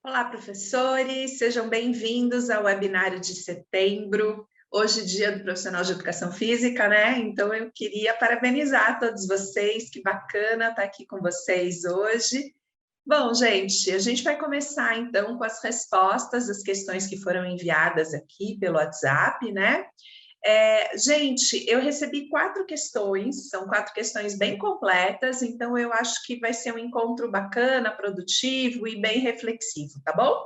Olá, professores, sejam bem-vindos ao webinário de setembro. Hoje, dia do profissional de educação física, né? Então, eu queria parabenizar todos vocês, que bacana estar aqui com vocês hoje. Bom, gente, a gente vai começar, então, com as respostas das questões que foram enviadas aqui pelo WhatsApp, né? Gente, eu recebi 4 questões, são 4 questões bem completas, então eu acho que vai ser um encontro bacana, produtivo e bem reflexivo, tá bom?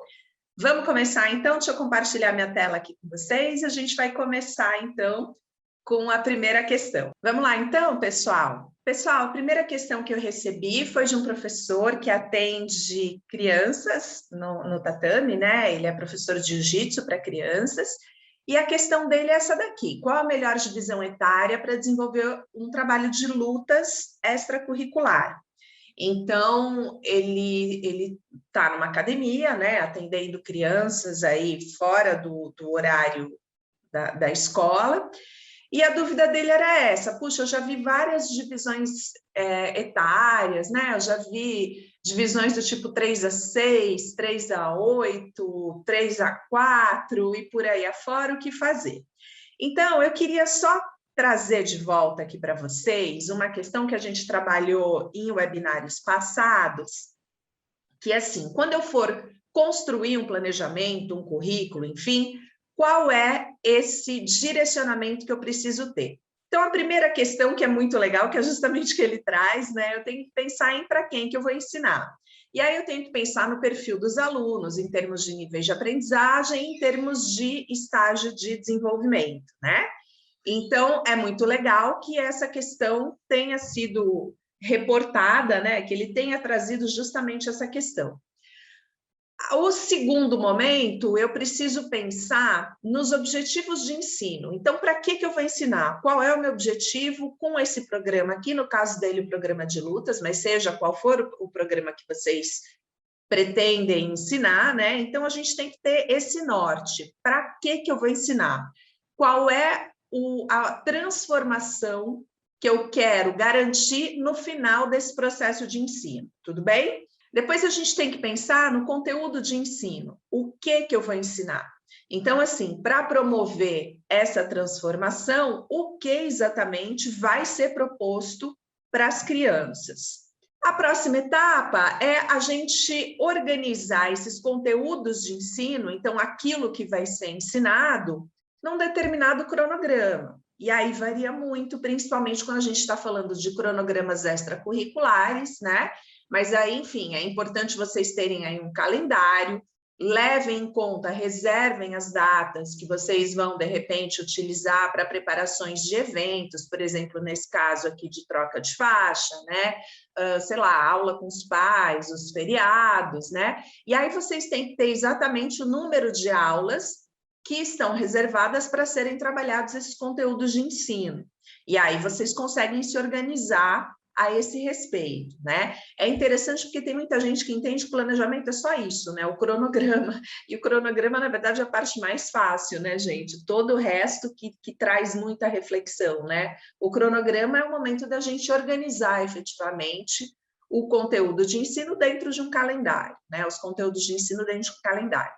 Vamos começar então, deixa eu compartilhar minha tela aqui com vocês, a gente vai começar então com a primeira questão. Vamos lá então, pessoal? Pessoal, a primeira questão que eu recebi foi de um professor que atende crianças no tatame, né? Ele é professor de jiu-jitsu para crianças, e a questão dele é essa daqui: qual a melhor divisão etária para desenvolver um trabalho de lutas extracurricular? Então, ele está numa academia, né, atendendo crianças aí fora do horário da escola, e a dúvida dele era essa: puxa, eu já vi várias divisões etárias, né? Eu já vi divisões do tipo 3 a 6, 3 a 8, 3 a 4 e por aí afora, o que fazer? Então, eu queria só trazer de volta aqui para vocês uma questão que a gente trabalhou em webinários passados, que é assim: quando eu for construir um planejamento, um currículo, enfim, qual é esse direcionamento que eu preciso ter? Então, a primeira questão, que é muito legal, que é justamente o que ele traz, né? Eu tenho que pensar em para quem que eu vou ensinar. E aí eu tenho que pensar no perfil dos alunos, em termos de níveis de aprendizagem, em termos de estágio de desenvolvimento, né? Então, é muito legal que essa questão tenha sido reportada, né? Que ele tenha trazido justamente essa questão. O segundo momento, eu preciso pensar nos objetivos de ensino. Então, para que eu vou ensinar? Qual é o meu objetivo com esse programa aqui? No caso dele, o programa de lutas, mas seja qual for o programa que vocês pretendem ensinar, né? Então, a gente tem que ter esse norte. Para que eu vou ensinar? Qual é a transformação que eu quero garantir no final desse processo de ensino? Tudo bem? Depois a gente tem que pensar no conteúdo de ensino. O que eu vou ensinar? Então, assim, para promover essa transformação, o que exatamente vai ser proposto para as crianças? A próxima etapa é a gente organizar esses conteúdos de ensino, então aquilo que vai ser ensinado, num determinado cronograma. E aí varia muito, principalmente quando a gente está falando de cronogramas extracurriculares, né? Mas aí, enfim, é importante vocês terem aí um calendário, levem em conta, reservem as datas que vocês vão, de repente, utilizar para preparações de eventos, por exemplo, nesse caso aqui de troca de faixa, né? Sei lá, aula com os pais, os feriados, né? E aí vocês têm que ter exatamente o número de aulas que estão reservadas para serem trabalhados esses conteúdos de ensino. E aí vocês conseguem se organizar a esse respeito, né? É interessante porque tem muita gente que entende que o planejamento é só isso, né? O cronograma. E o cronograma, na verdade, é a parte mais fácil, né, gente? Todo o resto que traz muita reflexão, né? O cronograma é o momento da gente organizar efetivamente o conteúdo de ensino dentro de um calendário, né? Os conteúdos de ensino dentro de um calendário.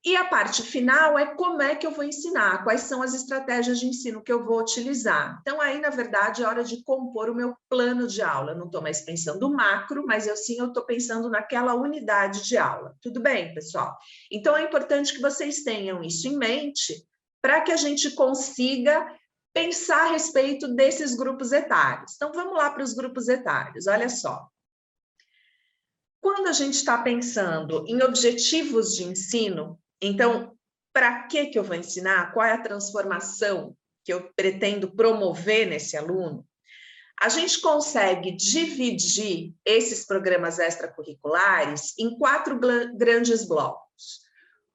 E a parte final é como é que eu vou ensinar, quais são as estratégias de ensino que eu vou utilizar. Então, aí, na verdade, é hora de compor o meu plano de aula. Eu não estou mais pensando macro, mas eu estou pensando naquela unidade de aula. Tudo bem, pessoal? Então, é importante que vocês tenham isso em mente para que a gente consiga pensar a respeito desses grupos etários. Então, vamos lá para os grupos etários. Olha só. Quando a gente está pensando em objetivos de ensino, então, para que eu vou ensinar? Qual é a transformação que eu pretendo promover nesse aluno? A gente consegue dividir esses programas extracurriculares em 4 grandes blocos.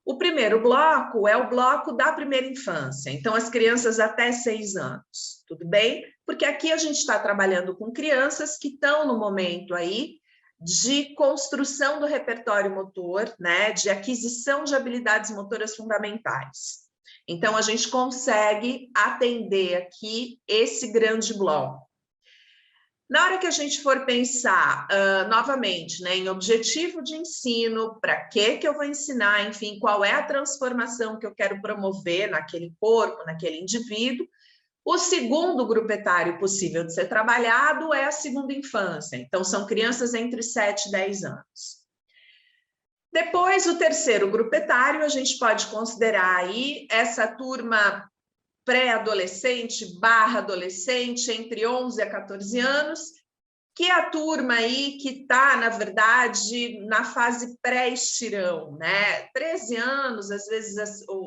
O primeiro bloco é o bloco da primeira infância, então as crianças até 6 anos, tudo bem? Porque aqui a gente está trabalhando com crianças que estão no momento aí de construção do repertório motor, né, de aquisição de habilidades motoras fundamentais. Então, a gente consegue atender aqui esse grande bloco. Na hora que a gente for pensar, novamente, né, em objetivo de ensino, para que eu vou ensinar, enfim, qual é a transformação que eu quero promover naquele corpo, naquele indivíduo, o segundo grupo etário possível de ser trabalhado é a segunda infância. Então, são crianças entre 7 e 10 anos. Depois, o terceiro grupo etário, a gente pode considerar aí essa turma pré-adolescente / adolescente, entre 11 a 14 anos, que é a turma aí que está, na verdade, na fase pré-estirão, né? 13 anos, às vezes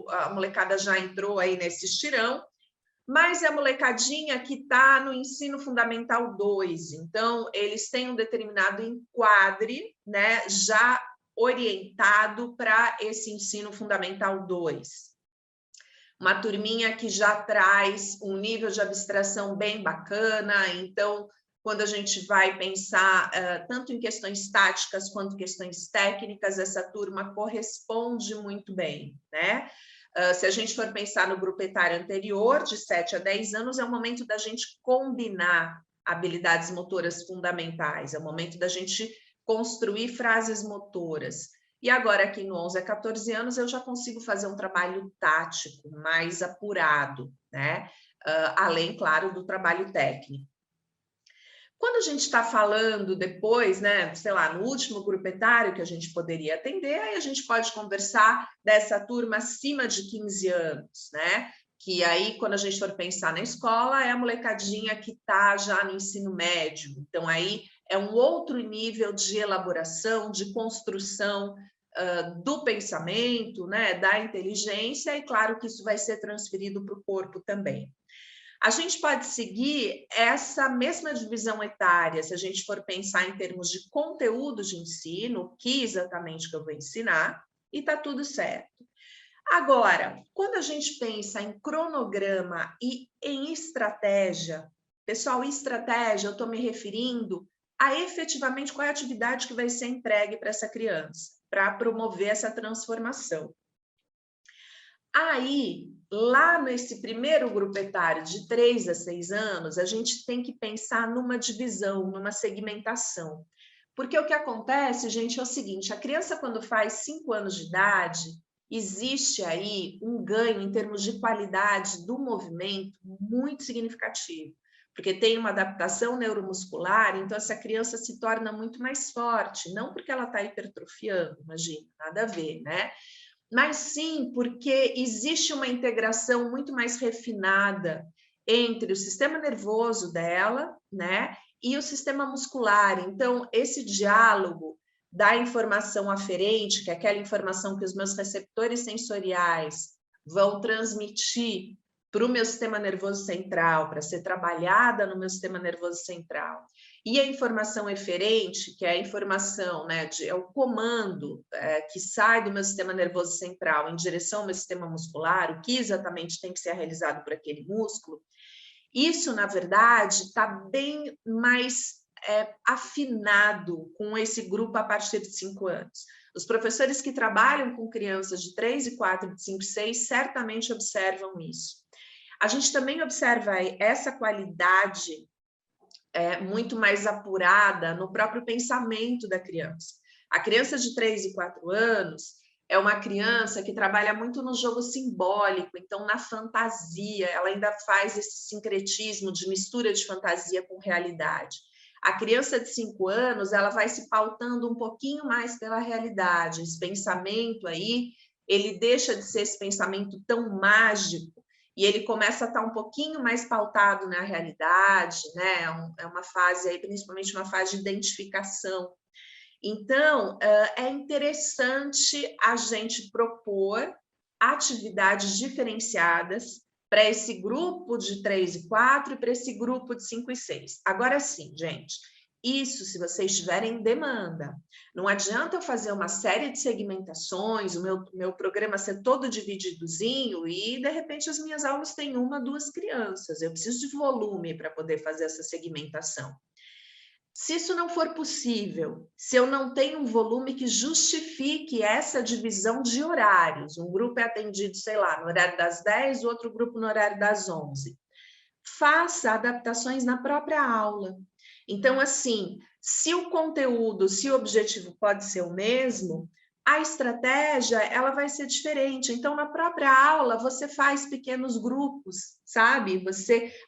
a molecada já entrou aí nesse estirão, mas é a molecadinha que está no ensino fundamental 2, então eles têm um determinado enquadre, né, já orientado para esse ensino fundamental 2. Uma turminha que já traz um nível de abstração bem bacana, então, quando a gente vai pensar tanto em questões táticas quanto questões técnicas, essa turma corresponde muito bem, né? Se a gente for pensar no grupo etário anterior, de 7 a 10 anos, é o momento da gente combinar habilidades motoras fundamentais, é o momento da gente construir frases motoras. E agora, aqui no 11 a 14 anos, eu já consigo fazer um trabalho tático, mais apurado, né? Além, claro, do trabalho técnico. Quando a gente está falando depois, né, sei lá, no último grupo etário que a gente poderia atender, aí a gente pode conversar dessa turma acima de 15 anos, né? Que aí, quando a gente for pensar na escola, é a molecadinha que está já no ensino médio. Então, aí é um outro nível de elaboração, de construção do pensamento, né, da inteligência, e claro que isso vai ser transferido para o corpo também. A gente pode seguir essa mesma divisão etária, se a gente for pensar em termos de conteúdo de ensino, o que exatamente que eu vou ensinar, e está tudo certo. Agora, quando a gente pensa em cronograma e em estratégia, pessoal, estratégia, eu estou me referindo a efetivamente qual é a atividade que vai ser entregue para essa criança, para promover essa transformação. Aí, lá nesse primeiro grupo etário de 3 a 6 anos, a gente tem que pensar numa divisão, numa segmentação. Porque o que acontece, gente, é o seguinte, a criança quando faz 5 anos de idade, existe aí um ganho em termos de qualidade do movimento muito significativo. Porque tem uma adaptação neuromuscular, então essa criança se torna muito mais forte, não porque ela está hipertrofiando, imagina, nada a ver, né? Mas sim porque existe uma integração muito mais refinada entre o sistema nervoso dela, né, e o sistema muscular. Então, esse diálogo da informação aferente, que é aquela informação que os meus receptores sensoriais vão transmitir para o meu sistema nervoso central, para ser trabalhada no meu sistema nervoso central. E a informação eferente, que é a informação, né, é o comando que sai do meu sistema nervoso central em direção ao meu sistema muscular, o que exatamente tem que ser realizado por aquele músculo, isso, na verdade, está bem mais afinado com esse grupo a partir de 5 anos. Os professores que trabalham com crianças de 3 e 4, de 5 e 6, certamente observam isso. A gente também observa essa qualidade muito mais apurada no próprio pensamento da criança. A criança de 3 e 4 anos é uma criança que trabalha muito no jogo simbólico, então na fantasia, ela ainda faz esse sincretismo de mistura de fantasia com realidade. A criança de 5 anos, ela vai se pautando um pouquinho mais pela realidade. Esse pensamento aí, ele deixa de ser esse pensamento tão mágico e ele começa a estar um pouquinho mais pautado na realidade, né? É uma fase aí, principalmente uma fase de identificação. Então, é interessante a gente propor atividades diferenciadas para esse grupo de 3 e 4 e para esse grupo de 5 e 6. Agora sim, gente, isso se vocês tiverem demanda. Não adianta eu fazer uma série de segmentações, o meu programa ser todo divididozinho e, de repente, as minhas aulas têm 1, 2 crianças. Eu preciso de volume para poder fazer essa segmentação. Se isso não for possível, se eu não tenho um volume que justifique essa divisão de horários, um grupo é atendido, sei lá, no horário das 10, o outro grupo no horário das 11, faça adaptações na própria aula. Então, assim, se o conteúdo, se o objetivo pode ser o mesmo, a estratégia, ela vai ser diferente. Então, na própria aula, você faz pequenos grupos, sabe?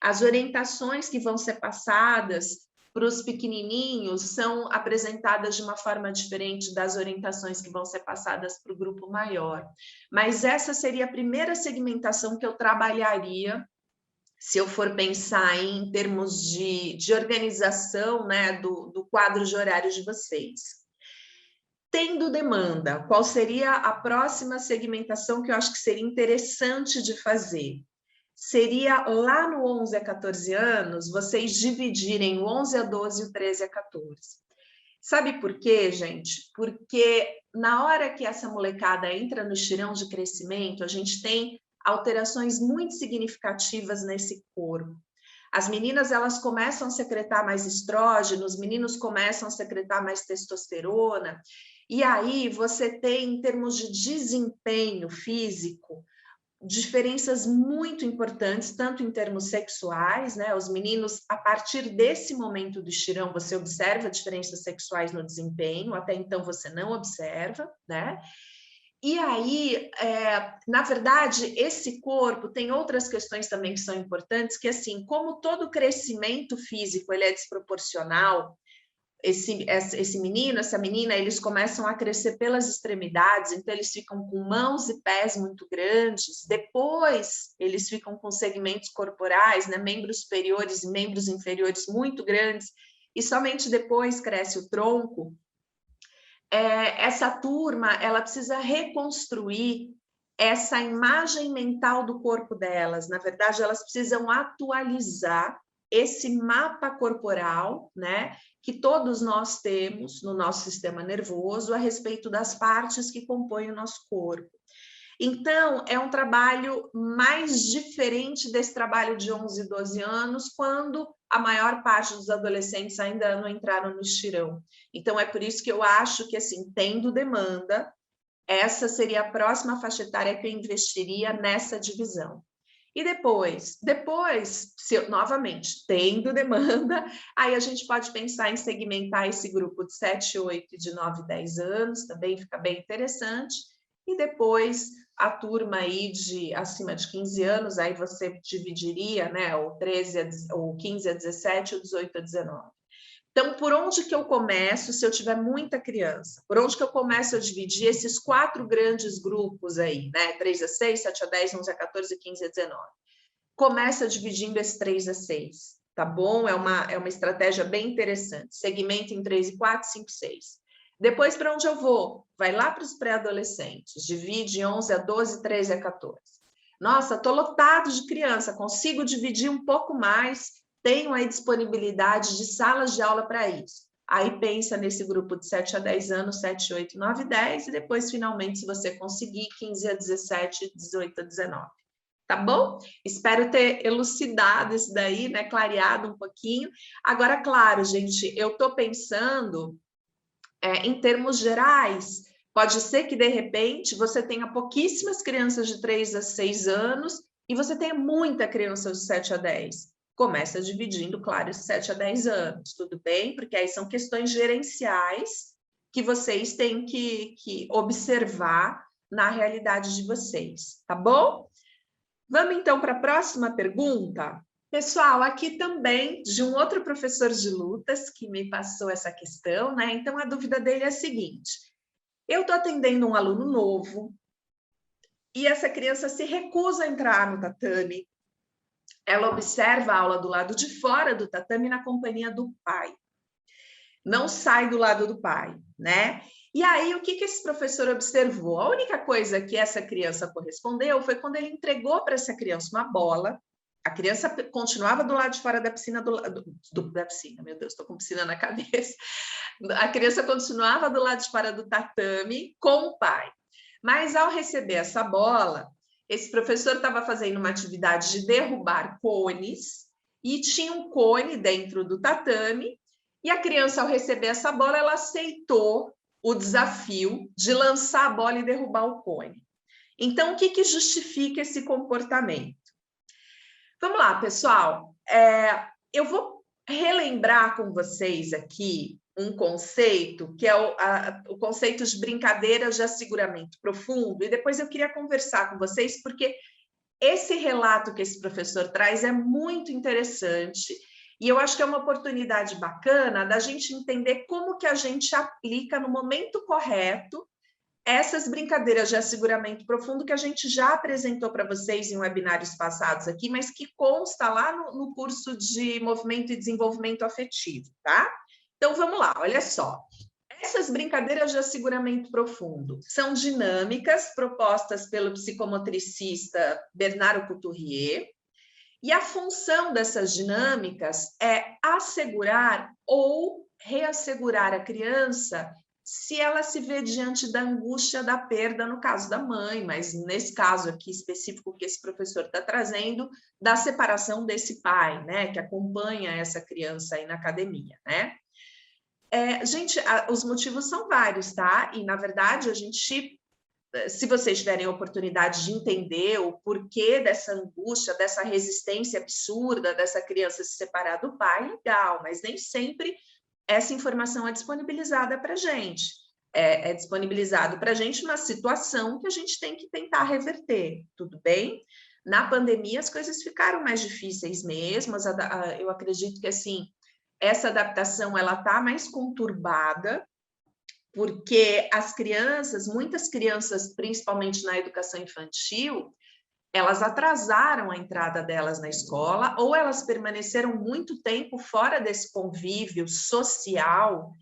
As orientações que vão ser passadas para os pequenininhos são apresentadas de uma forma diferente das orientações que vão ser passadas para o grupo maior. Mas essa seria a primeira segmentação que eu trabalharia se eu for pensar em termos de organização, né, do quadro de horário de vocês. Tendo demanda, qual seria a próxima segmentação que eu acho que seria interessante de fazer? Seria lá no 11 a 14 anos, vocês dividirem o 11 a 12 e o 13 a 14. Sabe por quê, gente? Porque na hora que essa molecada entra no estirão de crescimento, a gente tem alterações muito significativas nesse corpo. As meninas, elas começam a secretar mais estrógeno, os meninos começam a secretar mais testosterona, e aí você tem, em termos de desempenho físico, diferenças muito importantes, tanto em termos sexuais, né? Os meninos, a partir desse momento do estirão, você observa diferenças sexuais no desempenho, até então você não observa, né? E aí, na verdade, esse corpo tem outras questões também que são importantes, que assim, como todo crescimento físico ele é desproporcional, esse menino, essa menina, eles começam a crescer pelas extremidades, então eles ficam com mãos e pés muito grandes, depois eles ficam com segmentos corporais, né, membros superiores e membros inferiores muito grandes, e somente depois cresce o tronco. Essa turma, ela precisa reconstruir essa imagem mental do corpo delas, na verdade, elas precisam atualizar esse mapa corporal, né, que todos nós temos no nosso sistema nervoso a respeito das partes que compõem o nosso corpo. Então, é um trabalho mais diferente desse trabalho de 11, 12 anos, quando a maior parte dos adolescentes ainda não entraram no estirão. Então, é por isso que eu acho que, assim, tendo demanda, essa seria a próxima faixa etária que eu investiria nessa divisão. E depois, novamente, tendo demanda, aí a gente pode pensar em segmentar esse grupo de 7, 8 e de 9, 10 anos, também fica bem interessante. E depois, a turma aí de acima de 15 anos, aí você dividiria, né, o 15 a 17, o 18 a 19. Então, por onde que eu começo se eu tiver muita criança? Por onde que eu começo a dividir esses 4 grandes grupos aí, né? 3 a 6, 7 a 10, 11 a 14, 15 a 19. Começa dividindo esse 3 a 6, tá bom? É uma estratégia bem interessante. Segmento em 3 e 4, 5 e 6. Depois, para onde eu vou? Vai lá para os pré-adolescentes. Divide 11 a 12, 13 a 14. Nossa, estou lotado de criança, consigo dividir um pouco mais, tenho aí disponibilidade de salas de aula para isso. Aí pensa nesse grupo de 7 a 10 anos, 7, 8, 9, 10, e depois, finalmente, se você conseguir, 15 a 17, 18 a 19. Tá bom? Espero ter elucidado isso daí, né? Clareado um pouquinho. Agora, claro, gente, eu estou pensando em termos gerais. Pode ser que, de repente, você tenha pouquíssimas crianças de 3 a 6 anos e você tenha muita criança de 7 a 10. Começa dividindo, claro, esses 7 a 10 anos, tudo bem? Porque aí são questões gerenciais que vocês têm que observar na realidade de vocês, tá bom? Vamos, então, para a próxima pergunta? Pessoal, aqui também de um outro professor de lutas que me passou essa questão, né? Então, a dúvida dele é a seguinte: eu estou atendendo um aluno novo e essa criança se recusa a entrar no tatame. Ela observa a aula do lado de fora do tatame na companhia do pai. Não sai do lado do pai, né? E aí, o que esse professor observou? A única coisa que essa criança correspondeu foi quando ele entregou para essa criança uma bola. A criança continuava do lado de fora da piscina, da piscina, meu Deus, estou com piscina na cabeça. A criança continuava do lado de fora do tatame com o pai. Mas, ao receber essa bola, esse professor estava fazendo uma atividade de derrubar cones e tinha um cone dentro do tatame. E a criança, ao receber essa bola, ela aceitou o desafio de lançar a bola e derrubar o cone. Então, o que justifica esse comportamento? Vamos lá, pessoal. Eu vou relembrar com vocês aqui um conceito, que é o conceito de brincadeiras de asseguramento profundo, e depois eu queria conversar com vocês, porque esse relato que esse professor traz é muito interessante, e eu acho que é uma oportunidade bacana da gente entender como que a gente aplica no momento correto essas brincadeiras de asseguramento profundo que a gente já apresentou para vocês em webinários passados aqui, mas que consta lá no curso de Movimento e Desenvolvimento Afetivo, tá? Então, vamos lá, olha só. Essas brincadeiras de asseguramento profundo são dinâmicas propostas pelo psicomotricista Bernard Couturier, e a função dessas dinâmicas é assegurar ou reassegurar a criança se ela se vê diante da angústia da perda, no caso da mãe, mas nesse caso aqui específico que esse professor está trazendo, da separação desse pai, né, que acompanha essa criança aí na academia, né? Gente, os motivos são vários, tá? E, na verdade, a gente, se vocês tiverem a oportunidade de entender o porquê dessa angústia, dessa resistência absurda dessa criança se separar do pai, legal, mas nem sempre essa informação é disponibilizada para a gente. É disponibilizado para a gente uma situação que a gente tem que tentar reverter, tudo bem? Na pandemia, as coisas ficaram mais difíceis mesmo, eu acredito que, assim, essa adaptação ela está mais conturbada, porque as crianças, muitas crianças, principalmente na educação infantil, elas atrasaram a entrada delas na escola, ou elas permaneceram muito tempo fora desse convívio social,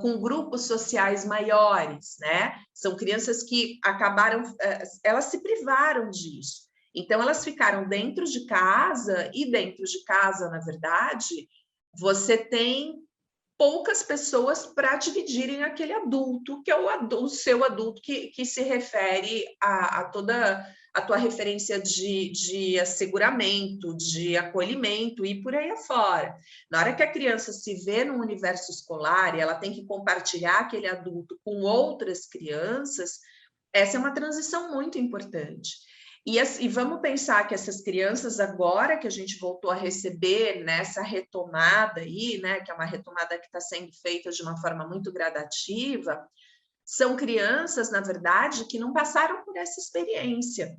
com grupos sociais maiores, né? São crianças que acabaram, elas se privaram disso. Então, elas ficaram dentro de casa, e dentro de casa, na verdade, você tem poucas pessoas para dividirem aquele adulto, que é o seu adulto, que se refere a toda a tua referência de asseguramento, de acolhimento e por aí afora. Na hora que a criança se vê no universo escolar e ela tem que compartilhar aquele adulto com outras crianças, essa é uma transição muito importante. E vamos pensar que essas crianças, agora que a gente voltou a receber nessa retomada aí, né, que é uma retomada que está sendo feita de uma forma muito gradativa, são crianças, na verdade, que não passaram por essa experiência,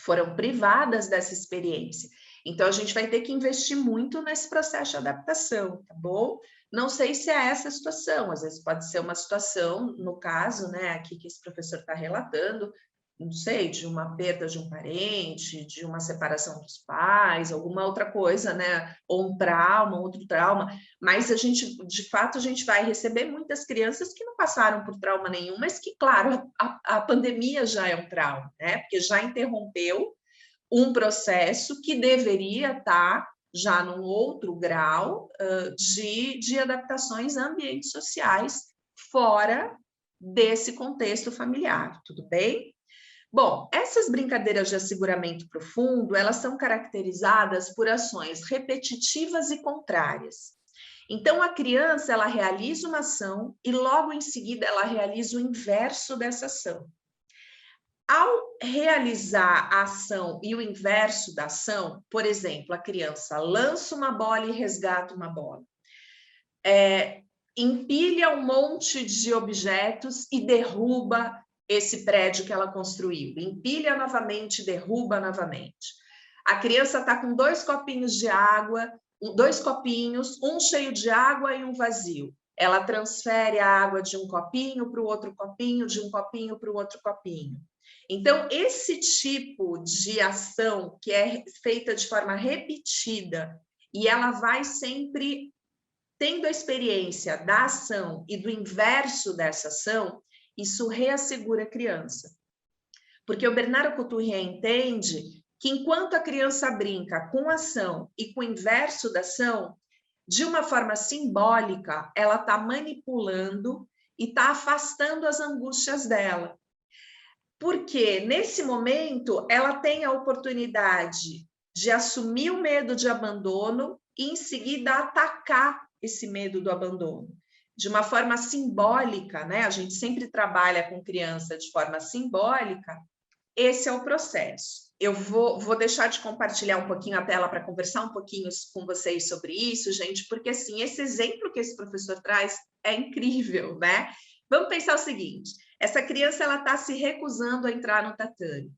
foram privadas dessa experiência. Então, a gente vai ter que investir muito nesse processo de adaptação, tá bom? Não sei se é essa a situação, às vezes pode ser uma situação, no caso, né, aqui que esse professor está relatando, não sei, de uma perda de um parente, de uma separação dos pais, alguma outra coisa, né? Ou um trauma, outro trauma. Mas a gente, de fato, a gente vai receber muitas crianças que não passaram por trauma nenhum, mas que, claro, a pandemia já é um trauma, né? Porque já interrompeu um processo que deveria estar já num outro grau de adaptações a ambientes sociais fora desse contexto familiar, tudo bem? Bom, essas brincadeiras de asseguramento profundo, elas são caracterizadas por ações repetitivas e contrárias. Então, a criança, ela realiza uma ação e logo em seguida ela realiza o inverso dessa ação. Ao realizar a ação e o inverso da ação, por exemplo, a criança lança uma bola e resgata uma bola. Empilha um monte de objetos e derruba esse prédio que ela construiu. Empilha novamente, derruba novamente. A criança está com 2 copinhos de água, 2 copinhos, um cheio de água e um vazio. Ela transfere a água de um copinho para o outro copinho, de um copinho para o outro copinho. Então, esse tipo de ação que é feita de forma repetida e ela vai sempre tendo a experiência da ação e do inverso dessa ação, isso reassegura a criança. Porque o Bernard Couturier entende que enquanto a criança brinca com a ação e com o inverso da ação, de uma forma simbólica, ela está manipulando e está afastando as angústias dela. Porque nesse momento ela tem a oportunidade de assumir o medo de abandono e em seguida atacar esse medo do abandono. De uma forma simbólica, né? A gente sempre trabalha com criança de forma simbólica, Esse é o processo. Eu vou deixar de compartilhar um pouquinho a tela para conversar um pouquinho com vocês sobre isso, gente, porque assim, esse exemplo que esse professor traz é incrível, né? Vamos pensar o seguinte, essa criança ela está se recusando a entrar no tatame.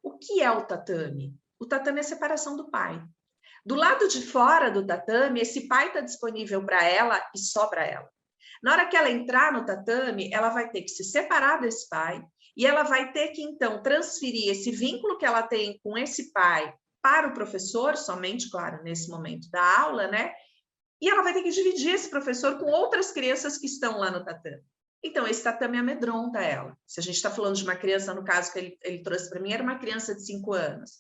O que é o tatame? O tatame é a separação do pai. Do lado de fora do tatame, esse pai está disponível para ela e só para ela. Na hora que ela entrar no tatame, ela vai ter que se separar desse pai e ela vai ter que, então, transferir esse vínculo que ela tem com esse pai para o professor, somente, claro, nesse momento da aula, né? E ela vai ter que dividir esse professor com outras crianças que estão lá no tatame. Então, esse tatame amedronta ela. Se a gente está falando de uma criança, no caso que ele trouxe para mim, era uma criança de 5 anos.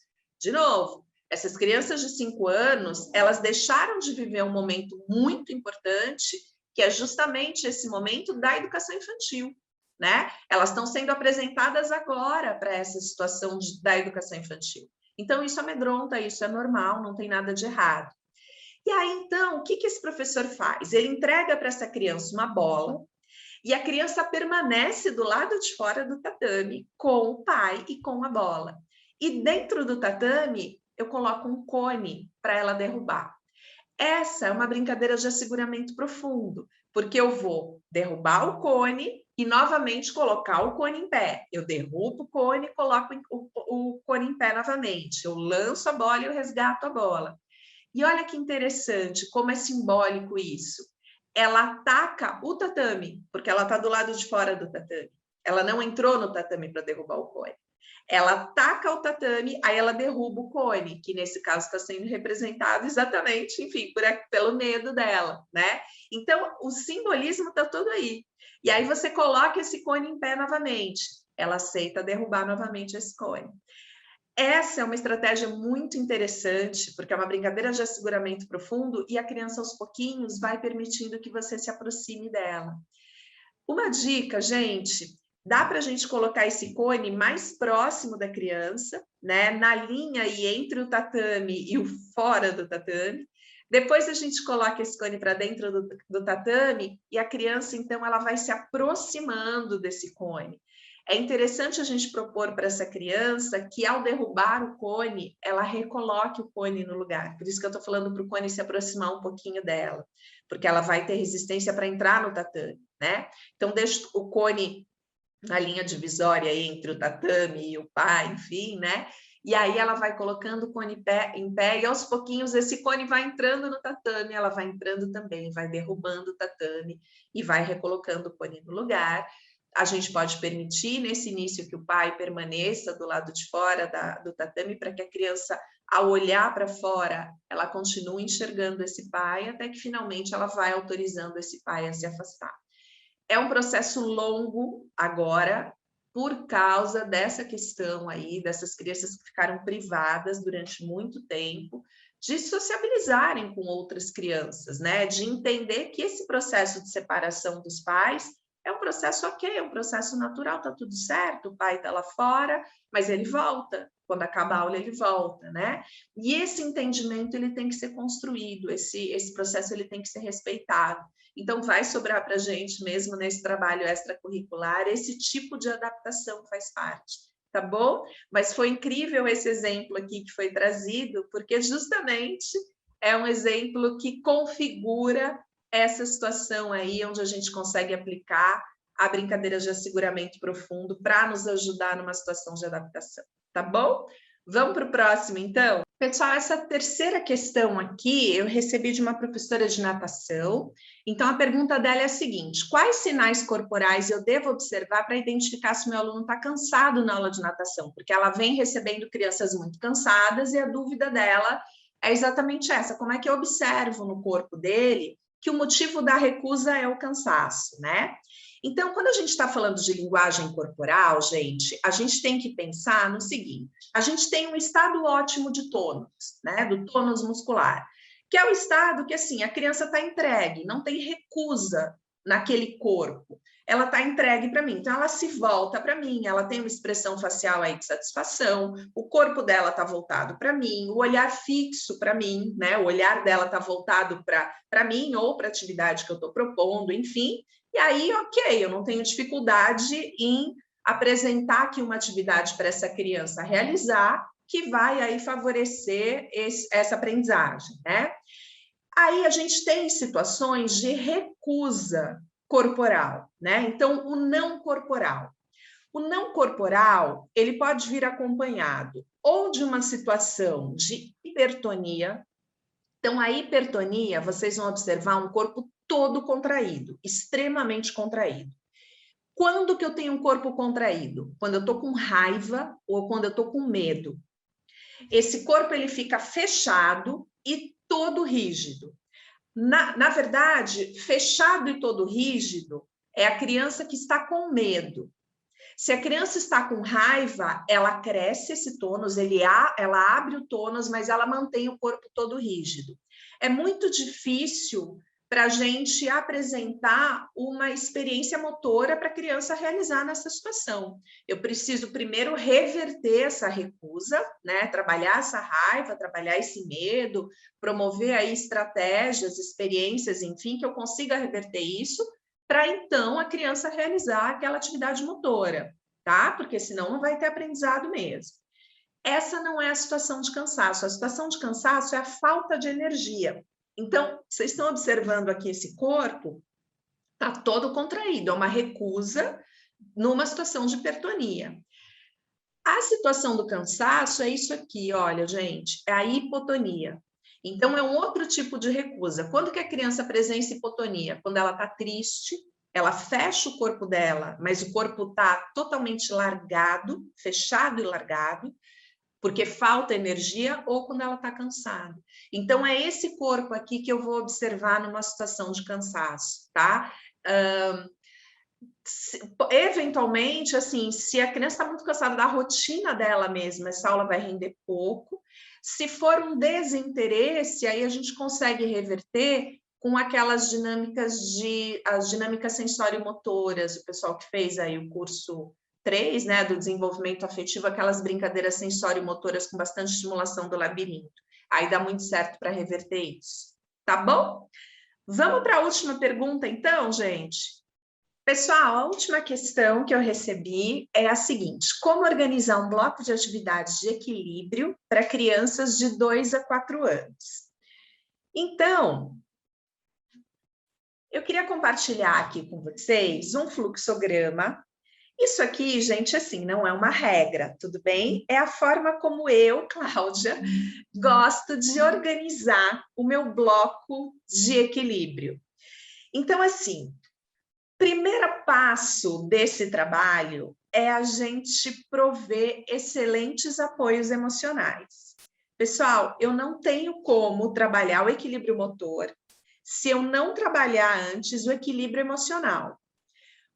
De novo, essas crianças de 5 anos, elas deixaram de viver um momento muito importante, que é justamente esse momento da educação infantil, né? Elas estão sendo apresentadas agora para essa situação da educação infantil. Então, isso amedronta, isso é normal, não tem nada de errado. E aí, então, o que esse professor faz? Ele entrega para essa criança uma bola e a criança permanece do lado de fora do tatame com o pai e com a bola. E dentro do tatame, eu coloco um cone para ela derrubar. Essa é uma brincadeira de asseguramento profundo, porque eu vou derrubar o cone e novamente colocar o cone em pé. Eu derrubo o cone e coloco o cone em pé novamente. Eu lanço a bola e eu resgato a bola. E olha que interessante, como é simbólico isso. Ela ataca o tatame, porque ela está do lado de fora do tatame. Ela não entrou no tatame para derrubar o cone. Ela ataca o tatame, aí ela derruba o cone, que nesse caso está sendo representado exatamente, enfim, pelo medo dela, né? Então, o simbolismo está todo aí. E aí você coloca esse cone em pé novamente. Ela aceita derrubar novamente esse cone. Essa é uma estratégia muito interessante, porque é uma brincadeira de asseguramento profundo e a criança, aos pouquinhos, vai permitindo que você se aproxime dela. Uma dica, gente, dá para a gente colocar esse cone mais próximo da criança, né? Na linha e entre o tatame e o fora do tatame. Depois a gente coloca esse cone para dentro do tatame e a criança, então, ela vai se aproximando desse cone. É interessante a gente propor para essa criança que, ao derrubar o cone, ela recoloque o cone no lugar. Por isso que eu estou falando para o cone se aproximar um pouquinho dela, porque ela vai ter resistência para entrar no tatame, né? Então, deixa o cone na linha divisória entre o tatame e o pai, enfim, né? E aí ela vai colocando o cone em pé e aos pouquinhos esse cone vai entrando no tatame, ela vai entrando também, vai derrubando o tatame e vai recolocando o cone no lugar. A gente pode permitir nesse início que o pai permaneça do lado de fora do tatame para que a criança, ao olhar para fora, ela continue enxergando esse pai até que finalmente ela vai autorizando esse pai a se afastar. É um processo longo agora, por causa dessa questão aí, dessas crianças que ficaram privadas durante muito tempo de sociabilizarem com outras crianças, né? De entender que esse processo de separação dos pais é um processo ok, é um processo natural, tá tudo certo, o pai tá lá fora, mas ele volta, quando acaba a aula ele volta, né? E esse entendimento ele tem que ser construído, esse processo ele tem que ser respeitado. Então, vai sobrar para a gente mesmo nesse trabalho extracurricular, esse tipo de adaptação faz parte, tá bom? Mas foi incrível esse exemplo aqui que foi trazido, porque justamente é um exemplo que configura essa situação aí, onde a gente consegue aplicar a brincadeira de asseguramento profundo para nos ajudar numa situação de adaptação, tá bom? Vamos para o próximo, então? Pessoal, essa terceira questão aqui eu recebi de uma professora de natação. Então, a pergunta dela é a seguinte: quais sinais corporais eu devo observar para identificar se o meu aluno está cansado na aula de natação? Porque ela vem recebendo crianças muito cansadas e a dúvida dela é exatamente essa: como é que eu observo no corpo dele que o motivo da recusa é o cansaço, né? Então, quando a gente está falando de linguagem corporal, gente, a gente tem que pensar no seguinte: a gente tem um estado ótimo de tônus, né? Do tônus muscular, que é o estado que, assim, a criança está entregue, não tem recusa naquele corpo. Ela está entregue para mim, então ela se volta para mim, ela tem uma expressão facial aí de satisfação, o corpo dela está voltado para mim, o olhar fixo para mim, né? O olhar dela está voltado para mim ou para a atividade que eu estou propondo, enfim. E aí, ok, eu não tenho dificuldade em apresentar aqui uma atividade para essa criança realizar, que vai aí favorecer essa aprendizagem, né? Aí a gente tem situações de recusa corporal, né? Então, o não corporal. O não corporal, ele pode vir acompanhado ou de uma situação de hipertonia. Então, a hipertonia, vocês vão observar um corpo todo contraído, extremamente contraído. Quando que eu tenho um corpo contraído? Quando eu estou com raiva ou quando eu estou com medo. Esse corpo ele fica fechado e todo rígido. Na verdade, fechado e todo rígido é a criança que está com medo. Se a criança está com raiva, ela cresce esse tônus, ela abre o tônus, mas ela mantém o corpo todo rígido. É muito difícil para a gente apresentar uma experiência motora para a criança realizar nessa situação. Eu preciso primeiro reverter essa recusa, né? Trabalhar essa raiva, trabalhar esse medo, promover aí estratégias, experiências, enfim, que eu consiga reverter isso, para então a criança realizar aquela atividade motora, tá? Porque senão não vai ter aprendizado mesmo. Essa não é a situação de cansaço. A situação de cansaço é a falta de energia. Então, vocês estão observando aqui esse corpo, tá todo contraído, é uma recusa numa situação de hipertonia. A situação do cansaço é isso aqui, olha, gente, é a hipotonia. Então, é um outro tipo de recusa. Quando que a criança apresenta hipotonia? Quando ela está triste, ela fecha o corpo dela, mas o corpo está totalmente largado, fechado e largado, porque falta energia ou quando ela está cansada. Então, é esse corpo aqui que eu vou observar numa situação de cansaço, tá? Eventualmente, assim, se a criança está muito cansada da rotina dela mesma, essa aula vai render pouco. Se for um desinteresse, aí a gente consegue reverter com aquelas dinâmicas as dinâmicas sensório-motoras, o pessoal que fez aí o curso 3, né, do desenvolvimento afetivo, aquelas brincadeiras sensório-motoras com bastante estimulação do labirinto. Aí dá muito certo para reverter isso, tá bom? Vamos para a última pergunta, então, gente? Pessoal, a última questão que eu recebi é a seguinte: como organizar um bloco de atividades de equilíbrio para crianças de 2 a 4 anos? Então, eu queria compartilhar aqui com vocês um fluxograma. Isso aqui, gente, assim, não é uma regra, tudo bem? É a forma como eu, Cláudia, gosto de organizar o meu bloco de equilíbrio. Então, assim, primeiro passo desse trabalho é a gente prover excelentes apoios emocionais. Pessoal, eu não tenho como trabalhar o equilíbrio motor se eu não trabalhar antes o equilíbrio emocional.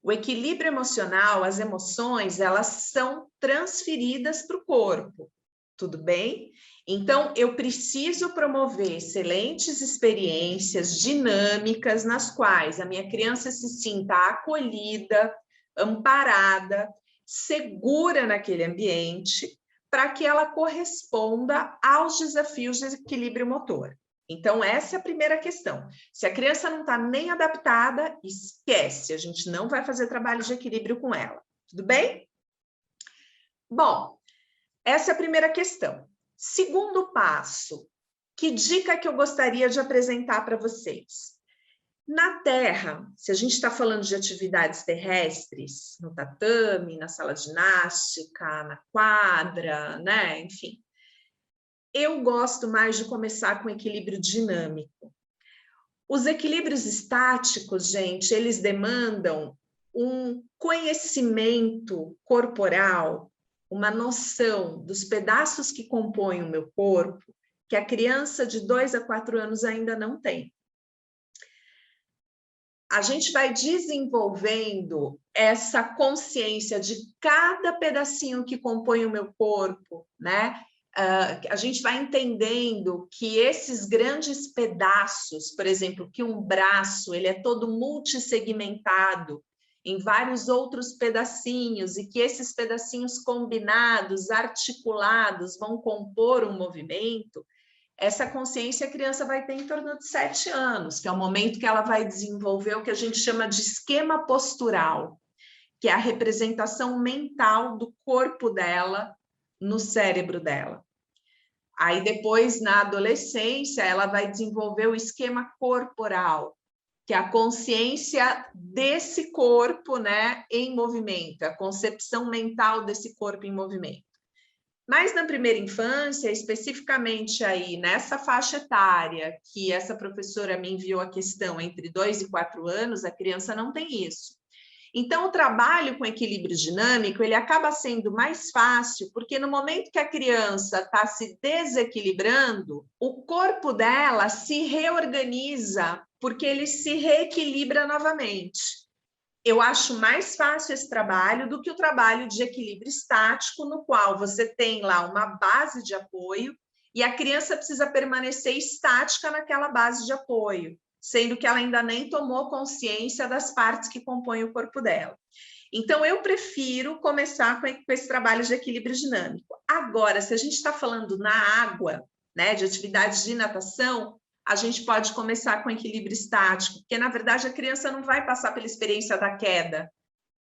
O equilíbrio emocional, as emoções, elas são transferidas para o corpo, tudo bem? Então, eu preciso promover excelentes experiências dinâmicas nas quais a minha criança se sinta acolhida, amparada, segura naquele ambiente, para que ela corresponda aos desafios de equilíbrio motor. Então, essa é a primeira questão. Se a criança não está nem adaptada, esquece, a gente não vai fazer trabalho de equilíbrio com ela. Tudo bem? Bom, essa é a primeira questão. Segundo passo, que dica que eu gostaria de apresentar para vocês? Na Terra, se a gente está falando de atividades terrestres, no tatame, na sala de ginástica, na quadra, né? Enfim, eu gosto mais de começar com equilíbrio dinâmico. Os equilíbrios estáticos, gente, eles demandam um conhecimento corporal, uma noção dos pedaços que compõem o meu corpo, que a criança de 2 a 4 anos ainda não tem. A gente vai desenvolvendo essa consciência de cada pedacinho que compõe o meu corpo, né? A gente vai entendendo que esses grandes pedaços, por exemplo, que um braço ele é todo multissegmentado em vários outros pedacinhos e que esses pedacinhos combinados, articulados, vão compor um movimento. Essa consciência a criança vai ter em torno de 7 anos, que é o momento que ela vai desenvolver o que a gente chama de esquema postural. que é a representação mental do corpo dela no cérebro dela. Aí depois, na adolescência, ela vai desenvolver o esquema corporal, que é a consciência desse corpo, né, em movimento, a concepção mental desse corpo em movimento. Mas na primeira infância, especificamente aí nessa faixa etária, que essa professora me enviou a questão entre 2 e 4 anos, a criança não tem isso. Então, o trabalho com equilíbrio dinâmico, ele acaba sendo mais fácil, porque no momento que a criança está se desequilibrando, o corpo dela se reorganiza, porque ele se reequilibra novamente. Eu acho mais fácil esse trabalho do que o trabalho de equilíbrio estático, no qual você tem lá uma base de apoio e a criança precisa permanecer estática naquela base de apoio, sendo que ela ainda nem tomou consciência das partes que compõem o corpo dela. Então, eu prefiro começar com esse trabalho de equilíbrio dinâmico. Agora, se a gente está falando na água, né, de atividades de natação, a gente pode começar com equilíbrio estático, porque, na verdade, a criança não vai passar pela experiência da queda,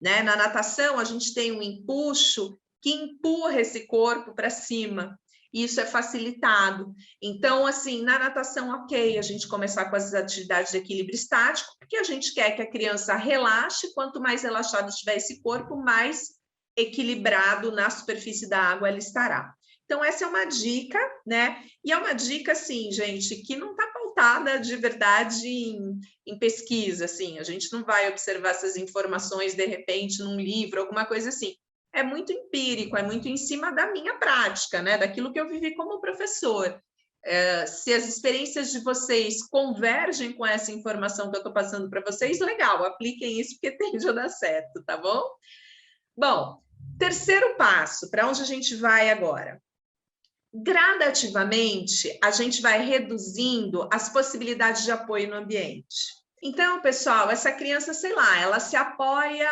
né? Na natação, a gente tem um empuxo que empurra esse corpo para cima, e isso é facilitado. Então, assim, na natação, ok, a gente começar com as atividades de equilíbrio estático, porque a gente quer que a criança relaxe, quanto mais relaxado estiver esse corpo, mais equilibrado na superfície da água ela estará. Então, essa é uma dica, né? E é uma dica, assim, gente, que não está pautada de verdade em pesquisa, assim. A gente não vai observar essas informações, de repente, num livro, alguma coisa assim. É muito empírico, é muito em cima da minha prática, né? Daquilo que eu vivi como professor. Se as experiências de vocês convergem com essa informação que eu estou passando para vocês, legal, apliquem isso, porque tende a dar certo, tá bom? Bom, terceiro passo, para onde a gente vai agora? Gradativamente, a gente vai reduzindo as possibilidades de apoio no ambiente. Então, pessoal, essa criança, sei lá, ela se apoia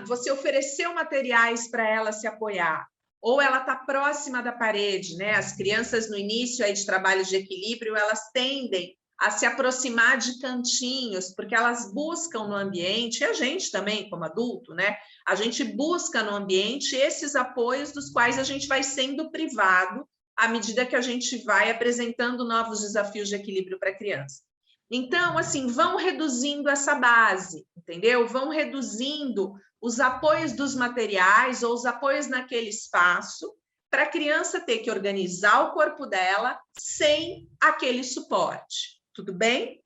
você ofereceu materiais para ela se apoiar, ou ela está próxima da parede, né? As crianças no início aí de trabalho de equilíbrio, elas tendem a se aproximar de cantinhos, porque elas buscam no ambiente, e a gente também, como adulto, né? A gente busca no ambiente esses apoios dos quais a gente vai sendo privado à medida que a gente vai apresentando novos desafios de equilíbrio para a criança. Então, assim, vão reduzindo essa base, entendeu? Vão reduzindo os apoios dos materiais ou os apoios naquele espaço para a criança ter que organizar o corpo dela sem aquele suporte. Tudo bem?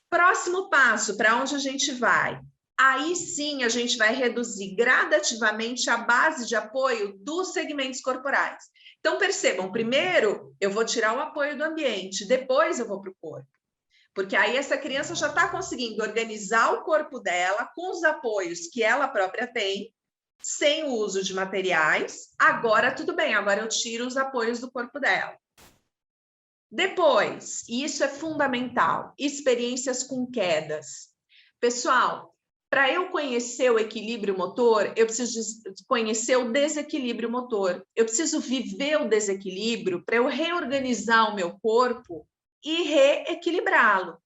Próximo passo, para onde a gente vai? Aí sim a gente vai reduzir gradativamente a base de apoio dos segmentos corporais. Então, percebam, primeiro eu vou tirar o apoio do ambiente, depois eu vou para o corpo. Porque aí essa criança já está conseguindo organizar o corpo dela com os apoios que ela própria tem, sem o uso de materiais. Agora tudo bem, agora eu tiro os apoios do corpo dela. Depois, e isso é fundamental, experiências com quedas. Pessoal, para eu conhecer o equilíbrio motor, eu preciso conhecer o desequilíbrio motor. Eu preciso viver o desequilíbrio para eu reorganizar o meu corpo e reequilibrá-lo.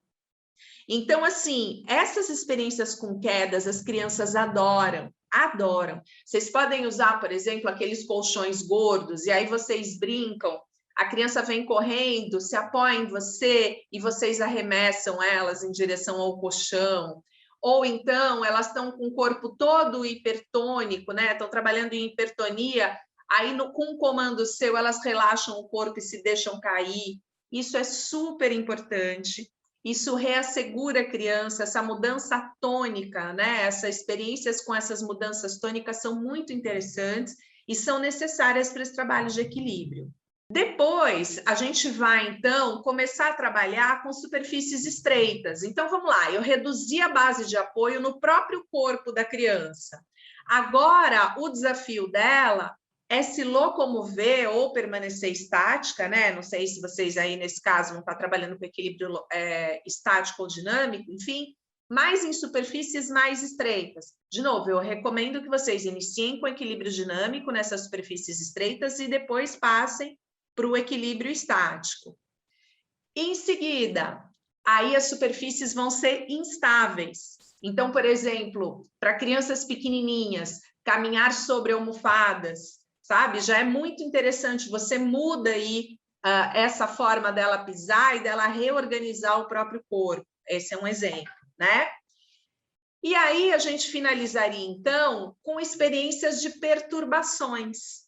Então, assim, essas experiências com quedas, as crianças adoram, adoram. Vocês podem usar, por exemplo, aqueles colchões gordos, e aí vocês brincam, a criança vem correndo, se apoia em você e vocês arremessam elas em direção ao colchão. Ou então, elas estão com o corpo todo hipertônico, né? Estão trabalhando em hipertonia, aí com um comando seu, elas relaxam o corpo e se deixam cair. Isso é super importante. Isso reassegura a criança, essa mudança tônica, né? Essas experiências com essas mudanças tônicas são muito interessantes e são necessárias para esse trabalho de equilíbrio. Depois, a gente vai, então, começar a trabalhar com superfícies estreitas. Então, vamos lá, eu reduzi a base de apoio no próprio corpo da criança. Agora, o desafio dela é se locomover ou permanecer estática, né? Não sei se vocês aí, nesse caso, não estão trabalhando com equilíbrio estático ou dinâmico, enfim, mas em superfícies mais estreitas. De novo, eu recomendo que vocês iniciem com equilíbrio dinâmico nessas superfícies estreitas e depois passem para o equilíbrio estático. Em seguida, aí as superfícies vão ser instáveis. Então, por exemplo, para crianças pequenininhas, caminhar sobre almofadas, sabe? Já é muito interessante, você muda aí essa forma dela pisar e dela reorganizar o próprio corpo. Esse é um exemplo, né? E aí a gente finalizaria, então, com experiências de perturbações.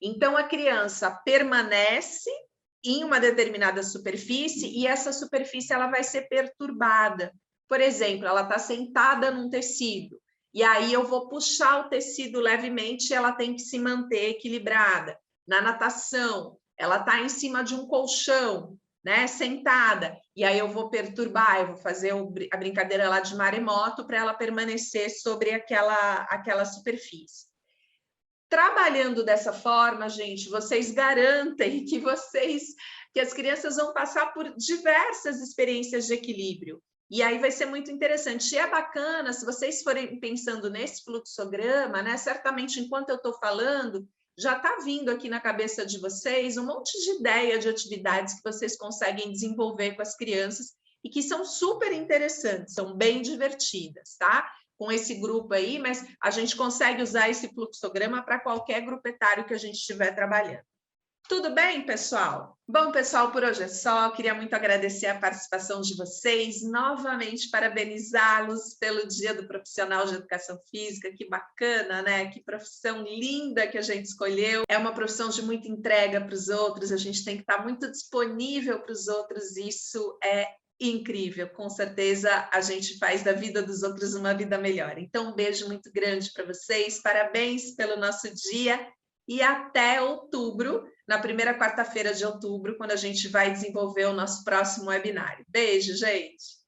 Então, a criança permanece em uma determinada superfície e essa superfície ela vai ser perturbada. Por exemplo, ela está sentada num tecido e aí eu vou puxar o tecido levemente e ela tem que se manter equilibrada. Na natação, ela está em cima de um colchão, né, sentada, e aí eu vou perturbar, eu vou fazer a brincadeira lá de maremoto para ela permanecer sobre aquela superfície. Trabalhando dessa forma, gente, vocês garantem que as crianças vão passar por diversas experiências de equilíbrio. E aí vai ser muito interessante. E é bacana, se vocês forem pensando nesse fluxograma, né? Certamente, enquanto eu estou falando, já está vindo aqui na cabeça de vocês um monte de ideia de atividades que vocês conseguem desenvolver com as crianças e que são super interessantes, são bem divertidas, tá? Com esse grupo aí, mas a gente consegue usar esse fluxograma para qualquer grupo etário que a gente estiver trabalhando. Tudo bem, pessoal? Bom, pessoal, por hoje é só. Queria muito agradecer a participação de vocês, novamente parabenizá-los pelo Dia do Profissional de Educação Física. Que bacana, né? Que profissão linda que a gente escolheu. É uma profissão de muita entrega para os outros, a gente tem que estar muito disponível para os outros, isso é incrível. Com certeza a gente faz da vida dos outros uma vida melhor. Então, um beijo muito grande para vocês, parabéns pelo nosso dia e até outubro, na primeira quarta-feira de outubro, quando a gente vai desenvolver o nosso próximo webinário. Beijo, gente!